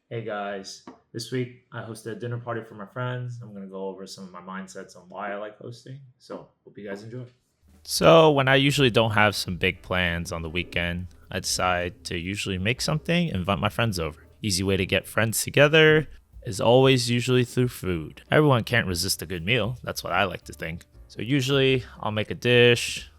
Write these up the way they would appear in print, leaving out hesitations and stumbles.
Hey guys, this week I hosted a dinner party for my friends. I'm gonna go over some of my mindsets on why I like hosting. So, hope you guys enjoy. So, when I usually don't have some big plans on the weekend, I decide to usually make something and invite my friends over. Easy way to get friends together is always usually through food. Everyone can't resist a good meal, that's what I like to think. So, usually I'll make a dish,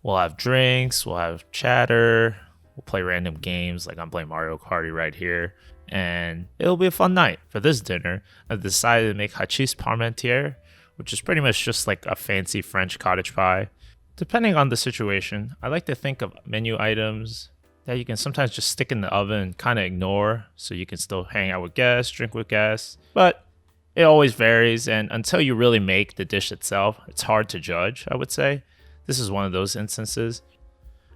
we'll have drinks, we'll have chatter, we'll play random games like I'm playing Mario Party right here, and it'll be a fun night. For this dinner, I decided to make Hachis Parmentier, which is pretty much just like a fancy French cottage pie. Depending on the situation, I like to think of menu items that you can sometimes just stick in the oven and kind of ignore so you can still hang out with guests, drink with guests. But it always varies, and until you really make the dish itself, it's hard to judge, I would say. This is one of those instances.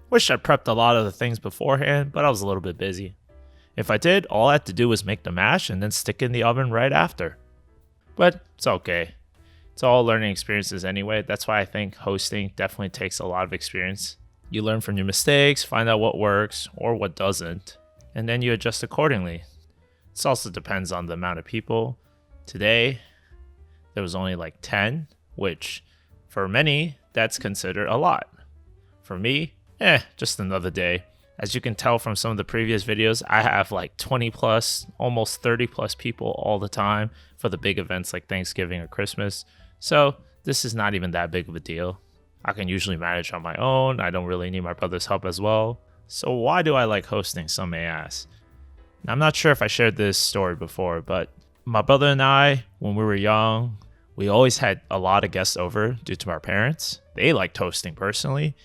Wish I prepped a lot of the things beforehand, but I was a little bit busy. If I did, all I had to do was make the mash and then stick in the oven right after. But it's okay. It's all learning experiences anyway. That's why I think hosting definitely takes a lot of experience. You learn from your mistakes, find out what works or what doesn't, and then you adjust accordingly. This also depends on the amount of people. Today, there was only like 10, which for many, that's considered a lot. For me, just another day. As you can tell from some of the previous videos, I have like 20 plus, almost 30 plus people all the time for the big events like Thanksgiving or Christmas. So this is not even that big of a deal. I can usually manage on my own. I don't really need my brother's help as well. So why do I like hosting, some may ask? Now, I'm not sure if I shared this story before, but my brother and I, when we were young, we always had a lot of guests over due to our parents. They liked hosting personally,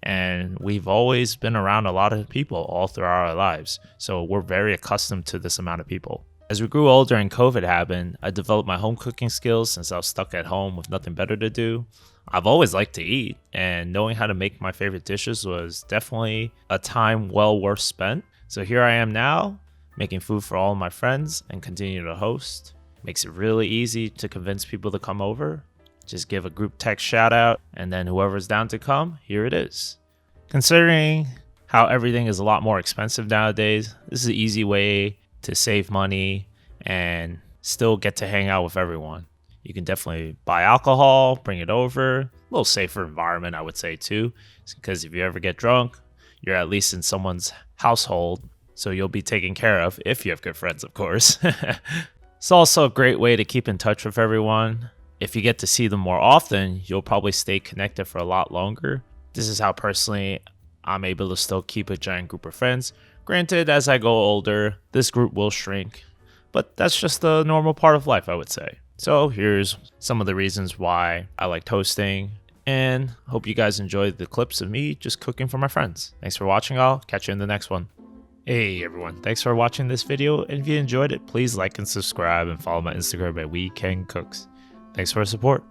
and we've always been around a lot of people all throughout our lives. So we're very accustomed to this amount of people. As we grew older and COVID happened, I developed my home cooking skills since I was stuck at home with nothing better to do. I've always liked to eat, and knowing how to make my favorite dishes was definitely a time well worth spent. So here I am now, making food for all of my friends and continue to host. Makes it really easy to convince people to come over. Just give a group text shout out, and then whoever's down to come, here it is. Considering how everything is a lot more expensive nowadays, this is an easy way to save money and still get to hang out with everyone. You can definitely buy alcohol, bring it over. A little safer environment, I would say, too, because if you ever get drunk, you're at least in someone's household, so you'll be taken care of if you have good friends, of course. It's also a great way to keep in touch with everyone. If you get to see them more often, you'll probably stay connected for a lot longer. This is how personally I'm able to still keep a giant group of friends. Granted, as I go older, this group will shrink, but that's just the normal part of life, I would say. So here's some of the reasons why I liked hosting, and hope you guys enjoyed the clips of me just cooking for my friends. Thanks for watching all. Catch you in the next one. Hey everyone, thanks for watching this video, and if you enjoyed it, please like and subscribe and follow my Instagram at WeCanCooks. Thanks for the support.